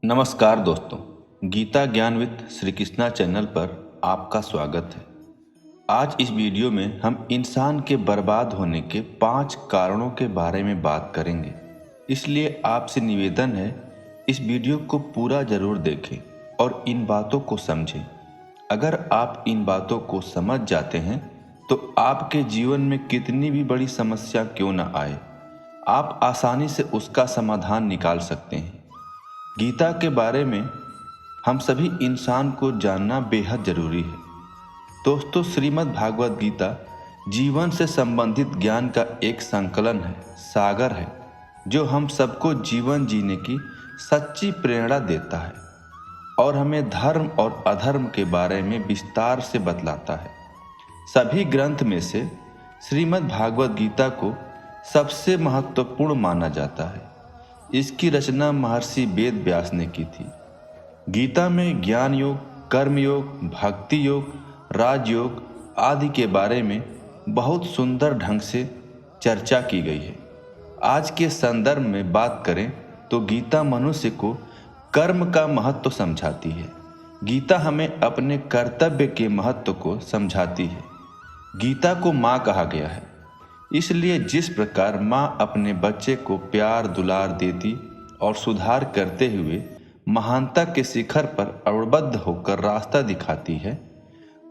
नमस्कार दोस्तों, गीता ज्ञान विद श्री कृष्णा चैनल पर आपका स्वागत है। आज इस वीडियो में हम इंसान के बर्बाद होने के 5 कारणों के बारे में बात करेंगे। इसलिए आपसे निवेदन है, इस वीडियो को पूरा जरूर देखें और इन बातों को समझें। अगर आप इन बातों को समझ जाते हैं तो आपके जीवन में कितनी भी बड़ी समस्या क्यों न आए, आप आसानी से उसका समाधान निकाल सकते हैं। गीता के बारे में हम सभी इंसान को जानना बेहद जरूरी है। दोस्तों, श्रीमद् भागवत गीता जीवन से संबंधित ज्ञान का एक संकलन है, सागर है, जो हम सबको जीवन जीने की सच्ची प्रेरणा देता है और हमें धर्म और अधर्म के बारे में विस्तार से बतलाता है। सभी ग्रंथ में से श्रीमद् भागवत गीता को सबसे महत्वपूर्ण माना जाता है। इसकी रचना महर्षि वेद व्यास ने की थी। गीता में ज्ञान योग, कर्म योग, भक्ति योग, राजयोग आदि के बारे में बहुत सुंदर ढंग से चर्चा की गई है। आज के संदर्भ में बात करें तो गीता मनुष्य को कर्म का महत्व समझाती है। गीता हमें अपने कर्तव्य के महत्व को समझाती है। गीता को माँ कहा गया है, इसलिए जिस प्रकार माँ अपने बच्चे को प्यार दुलार देती और सुधार करते हुए महानता के शिखर पर अड़बद्ध होकर रास्ता दिखाती है,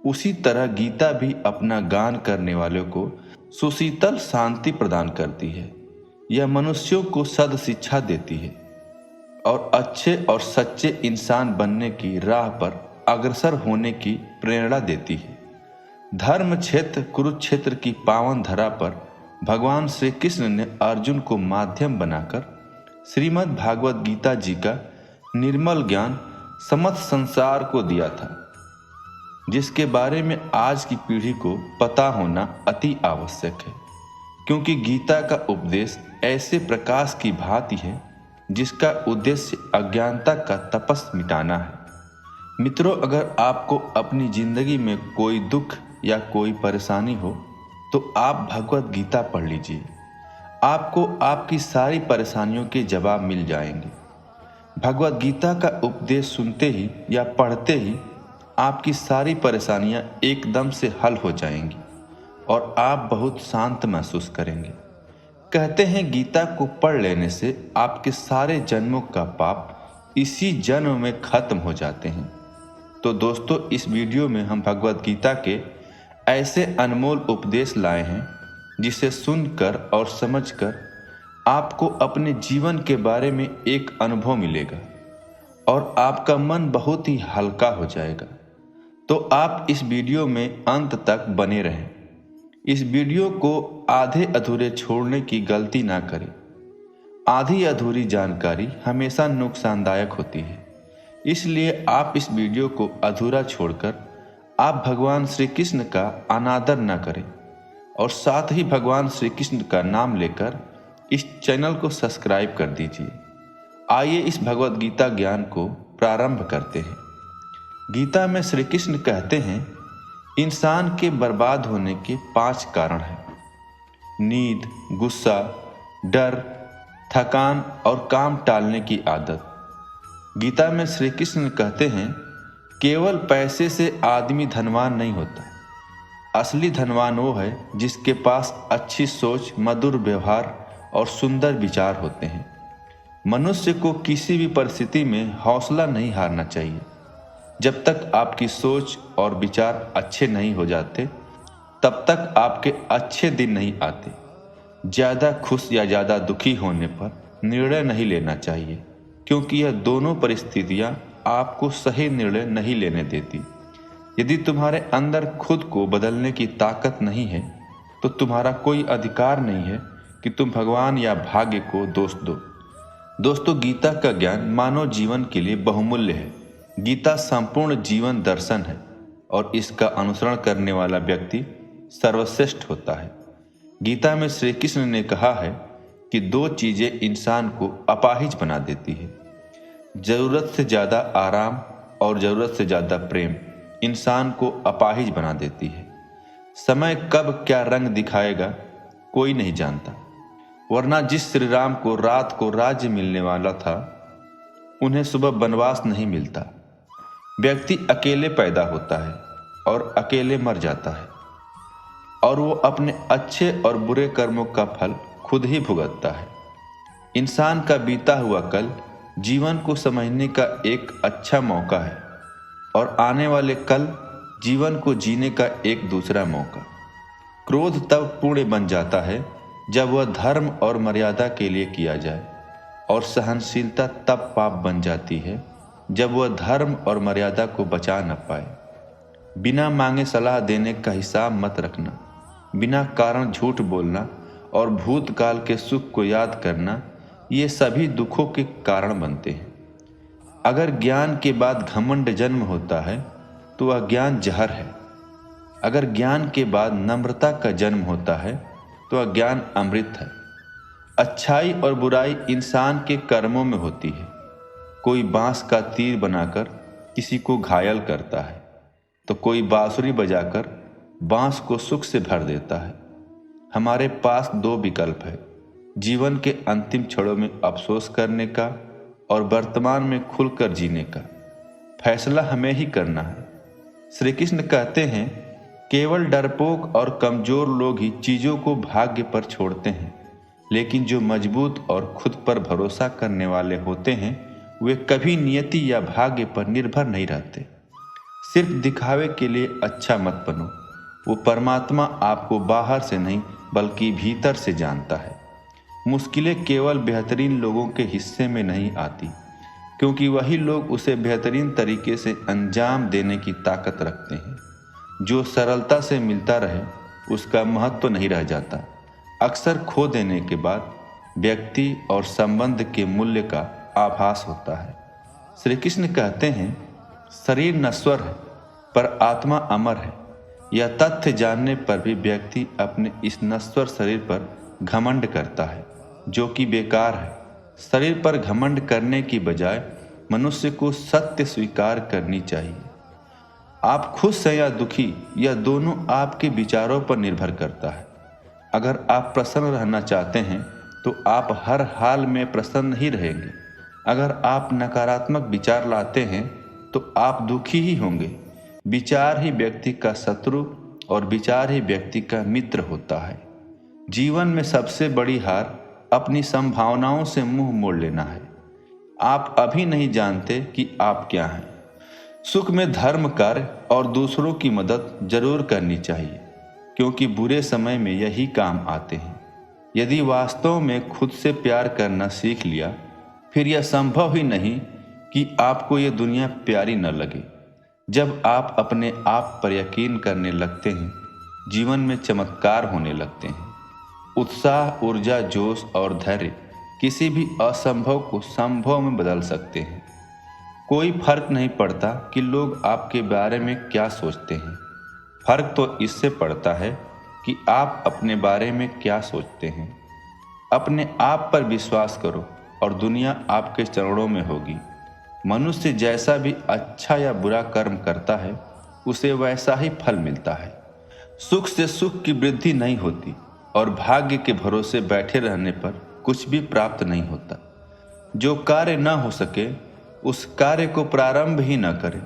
उसी तरह गीता भी अपना गान करने वालों को सुशीतल शांति प्रदान करती है। यह मनुष्यों को सद शिक्षा देती है और अच्छे और सच्चे इंसान बनने की राह पर अग्रसर होने की प्रेरणा देती है। धर्म क्षेत्र कुरुक्षेत्र की पावन धरा पर भगवान श्री कृष्ण ने अर्जुन को माध्यम बनाकर श्रीमद् भागवत गीता जी का निर्मल ज्ञान समस्त संसार को दिया था, जिसके बारे में आज की पीढ़ी को पता होना अति आवश्यक है, क्योंकि गीता का उपदेश ऐसे प्रकाश की भांति है जिसका उद्देश्य अज्ञानता का तपस मिटाना है। मित्रों, अगर आपको अपनी जिंदगी में कोई दुख या कोई परेशानी हो तो आप भगवत गीता पढ़ लीजिए। आपको आपकी सारी परेशानियों के जवाब मिल जाएंगे। भगवत गीता का उपदेश सुनते ही या पढ़ते ही आपकी सारी परेशानियां एकदम से हल हो जाएंगी और आप बहुत शांत महसूस करेंगे। कहते हैं गीता को पढ़ लेने से आपके सारे जन्मों का पाप इसी जन्म में खत्म हो जाते हैं। तो दोस्तों, इस वीडियो में हम भगवत गीता के ऐसे अनमोल उपदेश लाए हैं जिसे सुनकर और समझकर आपको अपने जीवन के बारे में एक अनुभव मिलेगा और आपका मन बहुत ही हल्का हो जाएगा। तो आप इस वीडियो में अंत तक बने रहें। इस वीडियो को आधे अधूरे छोड़ने की गलती ना करें। आधी अधूरी जानकारी हमेशा नुकसानदायक होती है, इसलिए आप इस वीडियो को अधूरा छोड़कर आप भगवान श्री कृष्ण का अनादर न करें और साथ ही भगवान श्री कृष्ण का नाम लेकर इस चैनल को सब्सक्राइब कर दीजिए। आइए इस भगवत गीता ज्ञान को प्रारंभ करते हैं। गीता में श्री कृष्ण कहते हैं, इंसान के बर्बाद होने के 5 कारण हैं। नींद, गुस्सा, डर, थकान और काम टालने की आदत। गीता में श्री कृष्ण कहते हैं, केवल पैसे से आदमी धनवान नहीं होता। असली धनवान वो है जिसके पास अच्छी सोच, मधुर व्यवहार और सुंदर विचार होते हैं। मनुष्य को किसी भी परिस्थिति में हौसला नहीं हारना चाहिए। जब तक आपकी सोच और विचार अच्छे नहीं हो जाते, तब तक आपके अच्छे दिन नहीं आते। ज़्यादा खुश या ज़्यादा दुखी होने पर निर्णय नहीं लेना चाहिए, क्योंकि यह दोनों परिस्थितियां आपको सही निर्णय नहीं लेने देती। यदि तुम्हारे अंदर खुद को बदलने की ताकत नहीं है तो तुम्हारा कोई अधिकार नहीं है कि तुम भगवान या भाग्य को दोष दो। दोस्तों, गीता का ज्ञान मानव जीवन के लिए बहुमूल्य है। गीता संपूर्ण जीवन दर्शन है और इसका अनुसरण करने वाला व्यक्ति सर्वश्रेष्ठ होता है। गीता में श्री कृष्ण ने कहा है कि 2 चीजें इंसान को अपाहिज बना देती है। जरूरत से ज़्यादा आराम और ज़रूरत से ज़्यादा प्रेम इंसान को अपाहिज बना देती है। समय कब क्या रंग दिखाएगा कोई नहीं जानता, वरना जिस श्री राम को रात को राज्य मिलने वाला था, उन्हें सुबह बनवास नहीं मिलता। व्यक्ति अकेले पैदा होता है और अकेले मर जाता है, और वो अपने अच्छे और बुरे कर्मों का फल खुद ही भुगतता है। इंसान का बीता हुआ कल जीवन को समझने का एक अच्छा मौका है, और आने वाले कल जीवन को जीने का एक दूसरा मौका। क्रोध तब पुण्य बन जाता है जब वह धर्म और मर्यादा के लिए किया जाए, और सहनशीलता तब पाप बन जाती है जब वह धर्म और मर्यादा को बचा न पाए। बिना मांगे सलाह देने का हिसाब मत रखना, बिना कारण झूठ बोलना और भूतकाल के सुख को याद करना, ये सभी दुखों के कारण बनते हैं। अगर ज्ञान के बाद घमंड जन्म होता है तो वह ज्ञान जहर है। अगर ज्ञान के बाद नम्रता का जन्म होता है तो वह ज्ञान अमृत है। अच्छाई और बुराई इंसान के कर्मों में होती है। कोई बांस का तीर बनाकर किसी को घायल करता है, तो कोई बांसुरी बजाकर बांस को सुख से भर देता है। हमारे पास दो विकल्प है, जीवन के अंतिम क्षणों में अफसोस करने का और वर्तमान में खुलकर जीने का। फैसला हमें ही करना है। श्री कृष्ण कहते हैं, केवल डरपोक और कमजोर लोग ही चीज़ों को भाग्य पर छोड़ते हैं, लेकिन जो मजबूत और खुद पर भरोसा करने वाले होते हैं वे कभी नियति या भाग्य पर निर्भर नहीं रहते। सिर्फ दिखावे के लिए अच्छा मत बनो। वो परमात्मा आपको बाहर से नहीं बल्कि भीतर से जानता है। मुश्किलें केवल बेहतरीन लोगों के हिस्से में नहीं आती, क्योंकि वही लोग उसे बेहतरीन तरीके से अंजाम देने की ताकत रखते हैं। जो सरलता से मिलता रहे उसका महत्व नहीं रह जाता। अक्सर खो देने के बाद व्यक्ति और संबंध के मूल्य का आभास होता है। श्री कृष्ण कहते हैं, शरीर नश्वर है पर आत्मा अमर है। यह तथ्य जानने पर भी व्यक्ति अपने इस नश्वर शरीर पर घमंड करता है, जो कि बेकार है। शरीर पर घमंड करने की बजाय मनुष्य को सत्य स्वीकार करनी चाहिए। आप खुश हैं या दुखी, यह दोनों आपके विचारों पर निर्भर करता है। अगर आप प्रसन्न रहना चाहते हैं तो आप हर हाल में प्रसन्न ही रहेंगे। अगर आप नकारात्मक विचार लाते हैं तो आप दुखी ही होंगे। विचार ही व्यक्ति का शत्रु और विचार ही व्यक्ति का मित्र होता है। जीवन में सबसे बड़ी हार अपनी संभावनाओं से मुंह मोड़ लेना है। आप अभी नहीं जानते कि आप क्या हैं। सुख में धर्म कार्य और दूसरों की मदद जरूर करनी चाहिए, क्योंकि बुरे समय में यही काम आते हैं। यदि वास्तव में खुद से प्यार करना सीख लिया, फिर यह संभव ही नहीं कि आपको यह दुनिया प्यारी न लगे। जब आप अपने आप पर यकीन करने लगते हैं, जीवन में चमत्कार होने लगते हैं। उत्साह, ऊर्जा, जोश और धैर्य किसी भी असंभव को संभव में बदल सकते हैं। कोई फर्क नहीं पड़ता कि लोग आपके बारे में क्या सोचते हैं। फर्क तो इससे पड़ता है कि आप अपने बारे में क्या सोचते हैं। अपने आप पर विश्वास करो और दुनिया आपके चरणों में होगी। मनुष्य जैसा भी अच्छा या बुरा कर्म करता है, उसे वैसा ही फल मिलता है। सुख से सुख की वृद्धि नहीं होती, और भाग्य के भरोसे बैठे रहने पर कुछ भी प्राप्त नहीं होता। जो कार्य न हो सके उस कार्य को प्रारंभ ही न करें।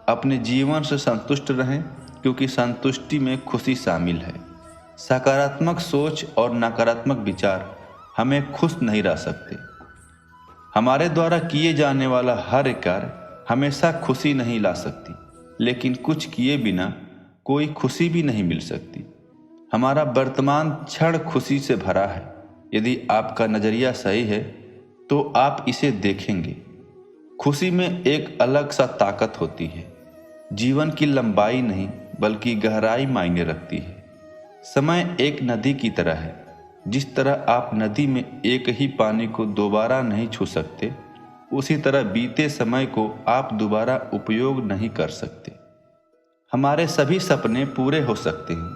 अपने जीवन से संतुष्ट रहें, क्योंकि संतुष्टि में खुशी शामिल है। सकारात्मक सोच और नकारात्मक विचार हमें खुश नहीं रख सकते। हमारे द्वारा किए जाने वाला हर कार्य हमेशा खुशी नहीं ला सकती, लेकिन कुछ किए बिना कोई खुशी भी नहीं मिल सकती। हमारा वर्तमान क्षण खुशी से भरा है। यदि आपका नज़रिया सही है तो आप इसे देखेंगे। खुशी में एक अलग सा ताकत होती है। जीवन की लंबाई नहीं बल्कि गहराई मायने रखती है। समय एक नदी की तरह है। जिस तरह आप नदी में एक ही पानी को दोबारा नहीं छू सकते, उसी तरह बीते समय को आप दोबारा उपयोग नहीं कर सकते। हमारे सभी सपने पूरे हो सकते हैं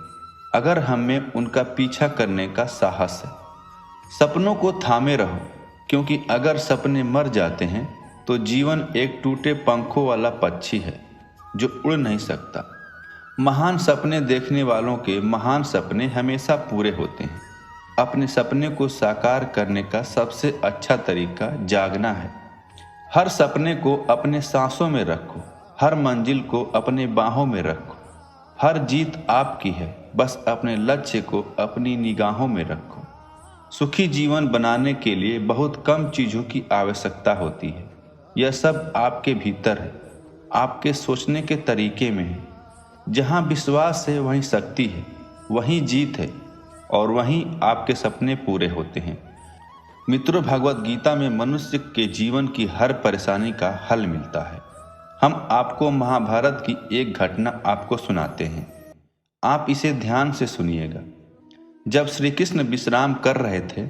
अगर हमें उनका पीछा करने का साहस है। सपनों को थामे रहो, क्योंकि अगर सपने मर जाते हैं तो जीवन एक टूटे पंखों वाला पक्षी है जो उड़ नहीं सकता। महान सपने देखने वालों के महान सपने हमेशा पूरे होते हैं। अपने सपने को साकार करने का सबसे अच्छा तरीका जागना है। हर सपने को अपने सांसों में रखो, हर मंजिल को अपने बाहों में रखो। हर जीत आपकी है, बस अपने लक्ष्य को अपनी निगाहों में रखो। सुखी जीवन बनाने के लिए बहुत कम चीज़ों की आवश्यकता होती है। यह सब आपके भीतर है, आपके सोचने के तरीके में है। जहाँ विश्वास है वहीं शक्ति है, वहीं जीत है और वहीं आपके सपने पूरे होते हैं। मित्रों, भगवत गीता में मनुष्य के जीवन की हर परेशानी का हल मिलता है। हम आपको महाभारत की एक घटना आपको सुनाते हैं। आप इसे ध्यान से सुनिएगा। जब श्री कृष्ण विश्राम कर रहे थे,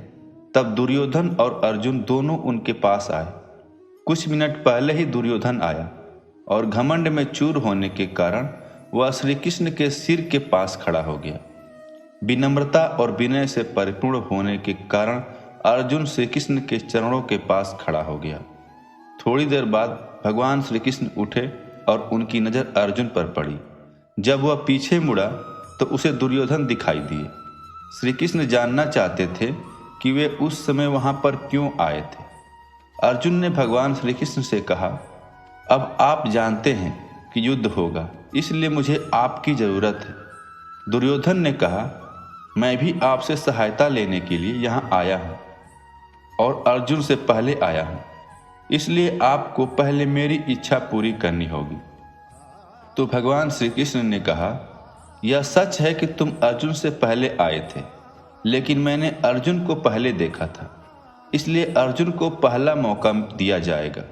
तब दुर्योधन और अर्जुन दोनों उनके पास आए। कुछ मिनट पहले ही दुर्योधन आया और घमंड में चूर होने के कारण वह श्री कृष्ण के सिर के पास खड़ा हो गया। विनम्रता और विनय से परिपूर्ण होने के कारण अर्जुन श्री कृष्ण के चरणों के पास खड़ा हो गया। थोड़ी देर बाद भगवान श्री कृष्ण उठे और उनकी नज़र अर्जुन पर पड़ी। जब वह पीछे मुड़ा तो उसे दुर्योधन दिखाई दिए। श्री कृष्ण जानना चाहते थे कि वे उस समय वहां पर क्यों आए थे। अर्जुन ने भगवान श्री कृष्ण से कहा, अब आप जानते हैं कि युद्ध होगा, इसलिए मुझे आपकी ज़रूरत है। दुर्योधन ने कहा, मैं भी आपसे सहायता लेने के लिए यहाँ आया हूँ और अर्जुन से पहले आया हूँ, इसलिए आपको पहले मेरी इच्छा पूरी करनी होगी। तो भगवान श्री कृष्ण ने कहा, यह सच है कि तुम अर्जुन से पहले आए थे, लेकिन मैंने अर्जुन को पहले देखा था, इसलिए अर्जुन को पहला मौका दिया जाएगा।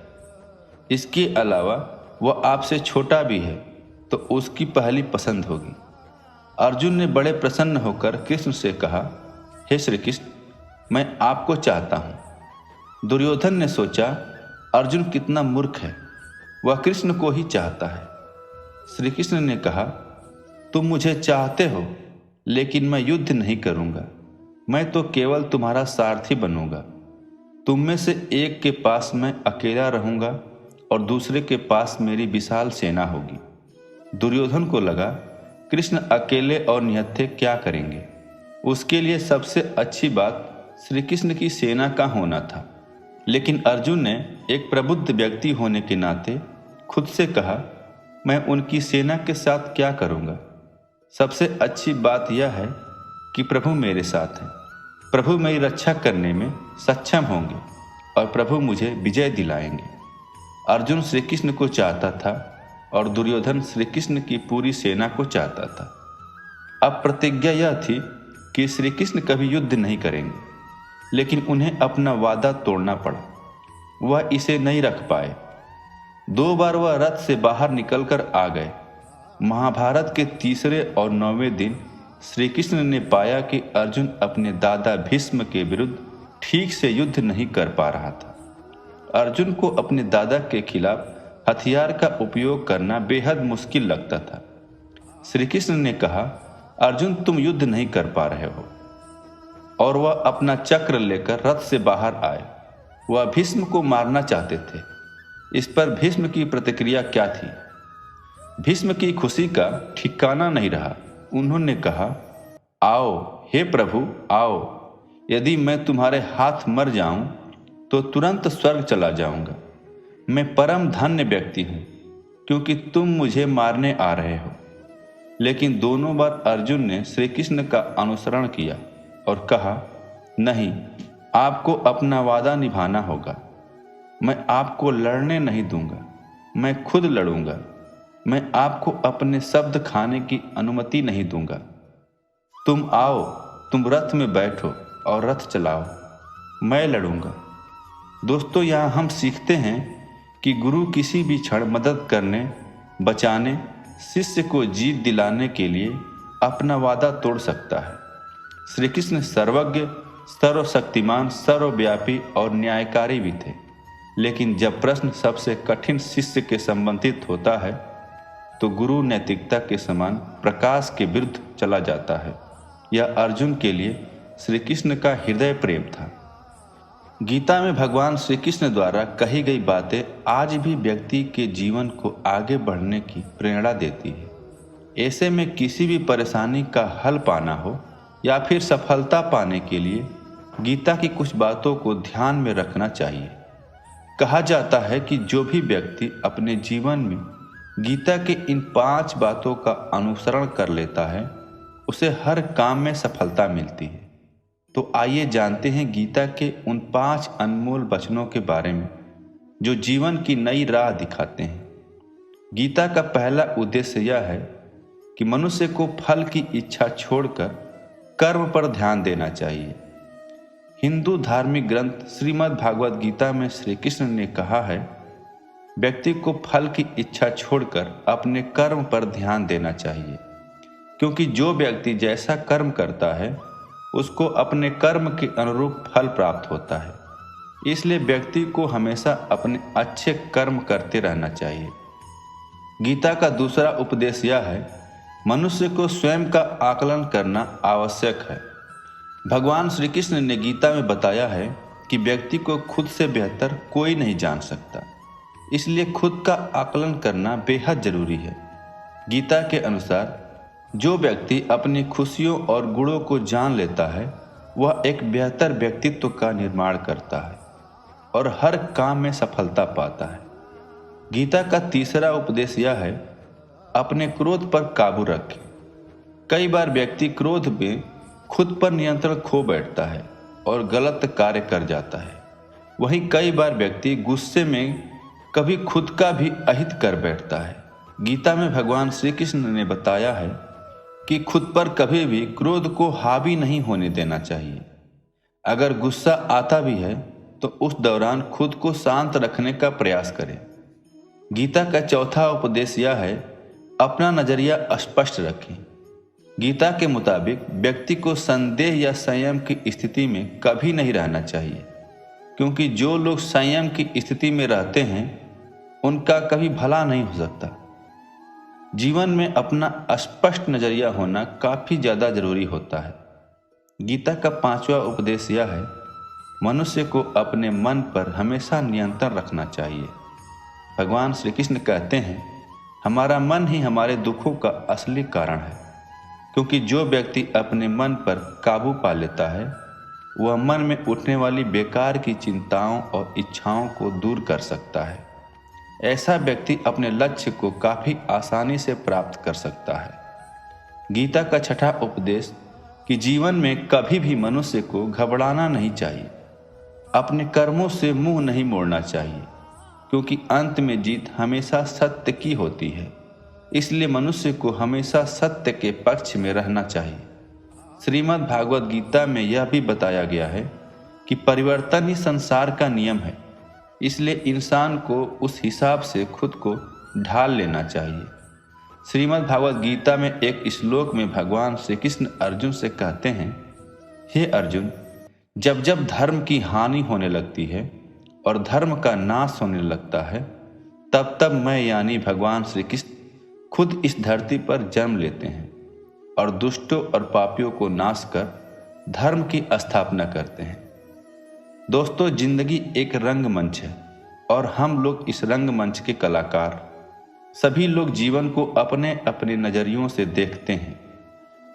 इसके अलावा वह आपसे छोटा भी है, तो उसकी पहली पसंद होगी। अर्जुन ने बड़े प्रसन्न होकर कृष्ण से कहा, हे श्री कृष्ण, मैं आपको चाहता हूँ। दुर्योधन ने सोचा, अर्जुन कितना मूर्ख है, वह कृष्ण को ही चाहता है। श्री कृष्ण ने कहा, तुम मुझे चाहते हो, लेकिन मैं युद्ध नहीं करूँगा। मैं तो केवल तुम्हारा सारथी बनूंगा। तुम में से एक के पास मैं अकेला रहूंगा और दूसरे के पास मेरी विशाल सेना होगी। दुर्योधन को लगा, कृष्ण अकेले और निहत्थे क्या करेंगे। उसके लिए सबसे अच्छी बात श्री कृष्ण की सेना का होना था। लेकिन अर्जुन ने एक प्रबुद्ध व्यक्ति होने के नाते खुद से कहा, मैं उनकी सेना के साथ क्या करूंगा। सबसे अच्छी बात यह है कि प्रभु मेरे साथ हैं। प्रभु मेरी रक्षा करने में सक्षम होंगे और प्रभु मुझे विजय दिलाएंगे। अर्जुन श्री कृष्ण को चाहता था और दुर्योधन श्री कृष्ण की पूरी सेना को चाहता था। अब प्रतिज्ञा यह थी कि श्री कृष्ण कभी युद्ध नहीं करेंगे, लेकिन उन्हें अपना वादा तोड़ना पड़ा। वह इसे नहीं रख पाए। 2 बार वह रथ से बाहर निकलकर आ गए। महाभारत के 3 और 9वें दिन श्री कृष्ण ने पाया कि अर्जुन अपने दादा भीष्म के विरुद्ध ठीक से युद्ध नहीं कर पा रहा था। अर्जुन को अपने दादा के खिलाफ हथियार का उपयोग करना बेहद मुश्किल लगता था। श्री कृष्ण ने कहा, अर्जुन, तुम युद्ध नहीं कर पा रहे हो। और वह अपना चक्र लेकर रथ से बाहर आए। वह भीष्म को मारना चाहते थे। इस पर भीष्म की प्रतिक्रिया क्या थी? भीष्म की खुशी का ठिकाना नहीं रहा। उन्होंने कहा, आओ हे प्रभु, आओ। यदि मैं तुम्हारे हाथ मर जाऊं तो तुरंत स्वर्ग चला जाऊंगा। मैं परम धन्य व्यक्ति हूं, क्योंकि तुम मुझे मारने आ रहे हो। लेकिन दोनों बार अर्जुन ने श्री कृष्ण का अनुसरण किया और कहा, नहीं, आपको अपना वादा निभाना होगा। मैं आपको लड़ने नहीं दूंगा, मैं खुद लड़ूंगा। मैं आपको अपने शब्द खाने की अनुमति नहीं दूंगा। तुम आओ, तुम रथ में बैठो और रथ चलाओ, मैं लड़ूंगा। दोस्तों, यहाँ हम सीखते हैं कि गुरु किसी भी क्षण मदद करने, बचाने, शिष्य को जीत दिलाने के लिए अपना वादा तोड़ सकता है। श्री कृष्ण सर्वज्ञ, सर्वशक्तिमान, सर्वव्यापी और न्यायकारी भी थे। लेकिन जब प्रश्न सबसे कठिन शिष्य के संबंधित होता है, तो गुरु नैतिकता के समान प्रकाश के विरुद्ध चला जाता है। यह अर्जुन के लिए श्री कृष्ण का हृदय प्रेम था। गीता में भगवान श्री कृष्ण द्वारा कही गई बातें आज भी व्यक्ति के जीवन को आगे बढ़ने की प्रेरणा देती है। ऐसे में किसी भी परेशानी का हल पाना हो या फिर सफलता पाने के लिए गीता की कुछ बातों को ध्यान में रखना चाहिए। कहा जाता है कि जो भी व्यक्ति अपने जीवन में गीता के इन 5 बातों का अनुसरण कर लेता है उसे हर काम में सफलता मिलती है। तो आइए जानते हैं गीता के उन 5 अनमोल वचनों के बारे में जो जीवन की नई राह दिखाते हैं। गीता का पहला उद्देश्य यह है कि मनुष्य को फल की इच्छा छोड़कर कर्म पर ध्यान देना चाहिए। हिंदू धार्मिक ग्रंथ श्रीमद् भागवत गीता में श्री कृष्ण ने कहा है, व्यक्ति को फल की इच्छा छोड़कर अपने कर्म पर ध्यान देना चाहिए, क्योंकि जो व्यक्ति जैसा कर्म करता है उसको अपने कर्म के अनुरूप फल प्राप्त होता है। इसलिए व्यक्ति को हमेशा अपने अच्छे कर्म करते रहना चाहिए। गीता का दूसरा उपदेश यह है, मनुष्य को स्वयं का आकलन करना आवश्यक है। भगवान श्री कृष्ण ने गीता में बताया है कि व्यक्ति को खुद से बेहतर कोई नहीं जान सकता, इसलिए खुद का आकलन करना बेहद जरूरी है। गीता के अनुसार जो व्यक्ति अपनी खुशियों और गुणों को जान लेता है वह एक बेहतर व्यक्तित्व का निर्माण करता है और हर काम में सफलता पाता है। गीता का तीसरा उपदेश यह है, अपने क्रोध पर काबू रखें। कई बार व्यक्ति क्रोध में खुद पर नियंत्रण खो बैठता है और गलत कार्य कर जाता है। वहीं कई बार व्यक्ति गुस्से में कभी खुद का भी अहित कर बैठता है। गीता में भगवान श्री कृष्ण ने बताया है कि खुद पर कभी भी क्रोध को हावी नहीं होने देना चाहिए। अगर गुस्सा आता भी है तो उस दौरान खुद को शांत रखने का प्रयास करें। गीता का चौथा उपदेश यह है, अपना नजरिया स्पष्ट रखें। गीता के मुताबिक व्यक्ति को संदेह या संयम की स्थिति में कभी नहीं रहना चाहिए, क्योंकि जो लोग संयम की स्थिति में रहते हैं उनका कभी भला नहीं हो सकता। जीवन में अपना स्पष्ट नजरिया होना काफी ज्यादा जरूरी होता है। गीता का 5वां उपदेश यह है, मनुष्य को अपने मन पर हमेशा नियंत्रण रखना चाहिए। भगवान श्री कृष्ण कहते हैं, हमारा मन ही हमारे दुखों का असली कारण है, क्योंकि जो व्यक्ति अपने मन पर काबू पा लेता है वह मन में उठने वाली बेकार की चिंताओं और इच्छाओं को दूर कर सकता है। ऐसा व्यक्ति अपने लक्ष्य को काफी आसानी से प्राप्त कर सकता है। गीता का 6वां उपदेश कि जीवन में कभी भी मनुष्य को घबराना नहीं चाहिए। अपने कर्मों से मुंह नहीं मोड़ना चाहिए, क्योंकि अंत में जीत हमेशा सत्य की होती है। इसलिए मनुष्य को हमेशा सत्य के पक्ष में रहना चाहिए। श्रीमद् भागवत गीता में यह भी बताया गया है कि परिवर्तन ही संसार का नियम है, इसलिए इंसान को उस हिसाब से खुद को ढाल लेना चाहिए। श्रीमद् भागवत गीता में एक श्लोक में भगवान श्री कृष्ण अर्जुन से कहते हैं, हे अर्जुन, जब जब धर्म की हानि होने लगती है और धर्म का नाश होने लगता है, तब तब मैं यानी भगवान श्री कृष्ण खुद इस धरती पर जन्म लेते हैं और दुष्टों और पापियों को नाश कर धर्म की स्थापना करते हैं। दोस्तों, जिंदगी एक रंगमंच है और हम लोग इस रंगमंच के कलाकार। सभी लोग जीवन को अपने अपने नजरियों से देखते हैं।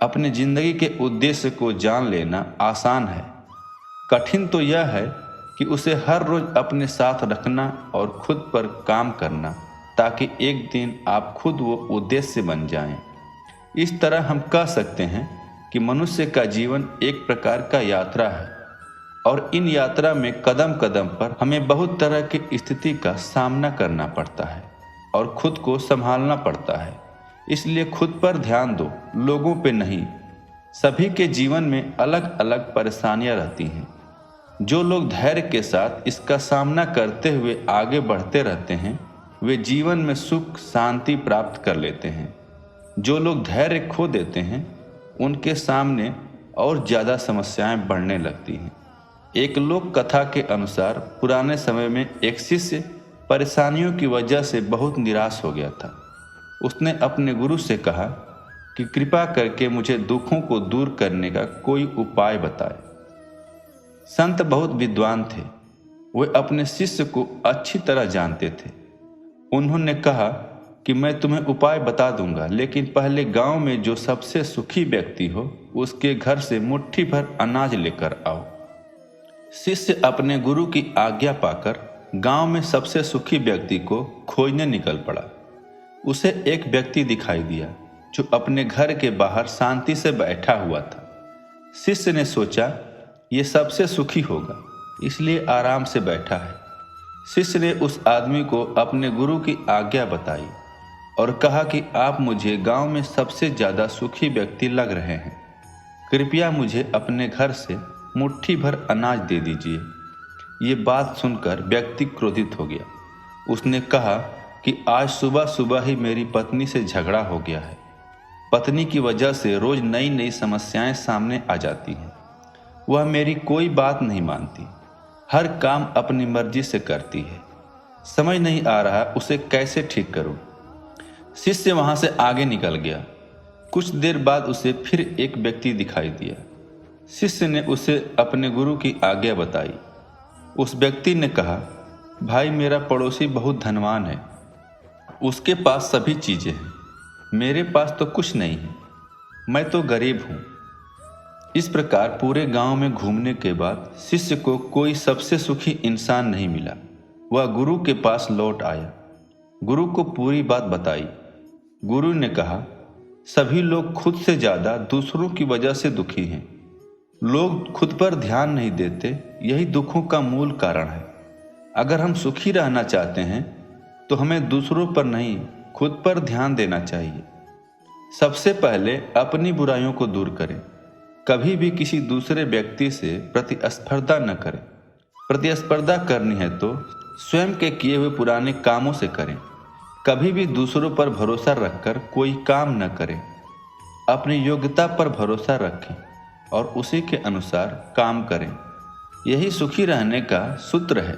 अपने जिंदगी के उद्देश्य को जान लेना आसान है, कठिन तो यह है कि उसे हर रोज अपने साथ रखना और खुद पर काम करना, ताकि एक दिन आप खुद वो उद्देश्य बन जाएं। इस तरह हम कह सकते हैं कि मनुष्य का जीवन एक प्रकार का यात्रा है और इन यात्रा में कदम कदम पर हमें बहुत तरह की स्थिति का सामना करना पड़ता है और खुद को संभालना पड़ता है। इसलिए खुद पर ध्यान दो, लोगों पे नहीं। सभी के जीवन में अलग अलग परेशानियां रहती हैं। जो लोग धैर्य के साथ इसका सामना करते हुए आगे बढ़ते रहते हैं वे जीवन में सुख शांति प्राप्त कर लेते हैं। जो लोग धैर्य खो देते हैं उनके सामने और ज़्यादा समस्याएं बढ़ने लगती हैं। एक लोक कथा के अनुसार पुराने समय में एक शिष्य परेशानियों की वजह से बहुत निराश हो गया था। उसने अपने गुरु से कहा कि कृपा करके मुझे दुखों को दूर करने का कोई उपाय बताए। संत बहुत विद्वान थे, वे अपने शिष्य को अच्छी तरह जानते थे। उन्होंने कहा कि मैं तुम्हें उपाय बता दूंगा, लेकिन पहले गांव में जो सबसे सुखी व्यक्ति हो उसके घर से मुट्ठी भर अनाज लेकर आओ। शिष्य अपने गुरु की आज्ञा पाकर गांव में सबसे सुखी व्यक्ति को खोजने निकल पड़ा। उसे एक व्यक्ति दिखाई दिया जो अपने घर के बाहर शांति से बैठा हुआ था। शिष्य ने सोचा, ये सबसे सुखी होगा, इसलिए आराम से बैठा है। शिष्य ने उस आदमी को अपने गुरु की आज्ञा बताई और कहा कि आप मुझे गांव में सबसे ज़्यादा सुखी व्यक्ति लग रहे हैं। कृपया मुझे अपने घर से मुट्ठी भर अनाज दे दीजिए। ये बात सुनकर व्यक्ति क्रोधित हो गया। उसने कहा कि आज सुबह सुबह ही मेरी पत्नी से झगड़ा हो गया है। पत्नी की वजह से रोज नई नई समस्याएं सामने आ जाती हैं। वह मेरी कोई बात नहीं मानती, हर काम अपनी मर्जी से करती है। समझ नहीं आ रहा उसे कैसे ठीक करूं। शिष्य वहां से आगे निकल गया। कुछ देर बाद उसे फिर एक व्यक्ति दिखाई दिया। शिष्य ने उसे अपने गुरु की आज्ञा बताई। उस व्यक्ति ने कहा, भाई मेरा पड़ोसी बहुत धनवान है, उसके पास सभी चीज़ें हैं, मेरे पास तो कुछ नहीं है, मैं तो गरीब हूँ। इस प्रकार पूरे गांव में घूमने के बाद शिष्य को कोई सबसे सुखी इंसान नहीं मिला। वह गुरु के पास लौट आया, गुरु को पूरी बात बताई। गुरु ने कहा, सभी लोग खुद से ज़्यादा दूसरों की वजह से दुखी हैं। लोग खुद पर ध्यान नहीं देते, यही दुखों का मूल कारण है। अगर हम सुखी रहना चाहते हैं तो हमें दूसरों पर नहीं, खुद पर ध्यान देना चाहिए। सबसे पहले अपनी बुराइयों को दूर करें। कभी भी किसी दूसरे व्यक्ति से प्रतिस्पर्धा न करें। प्रतिस्पर्धा करनी है तो स्वयं के किए हुए पुराने कामों से करें। कभी भी दूसरों पर भरोसा रखकर कोई काम न करें। अपनी योग्यता पर भरोसा रखें और उसी के अनुसार काम करें। यही सुखी रहने का सूत्र है।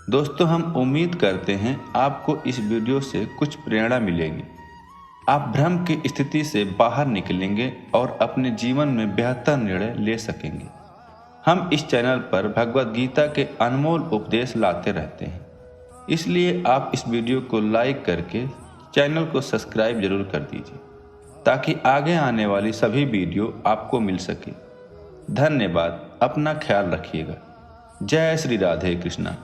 दोस्तों, हम उम्मीद करते हैं आपको इस वीडियो से कुछ प्रेरणा मिलेगी। आप भ्रम की स्थिति से बाहर निकलेंगे और अपने जीवन में बेहतर निर्णय ले सकेंगे। हम इस चैनल पर भगवद गीता के अनमोल उपदेश लाते रहते हैं, इसलिए आप इस वीडियो को लाइक करके चैनल को सब्सक्राइब जरूर कर दीजिए ताकि आगे आने वाली सभी वीडियो आपको मिल सके। धन्यवाद। अपना ख्याल रखिएगा। जय श्री राधे कृष्णा।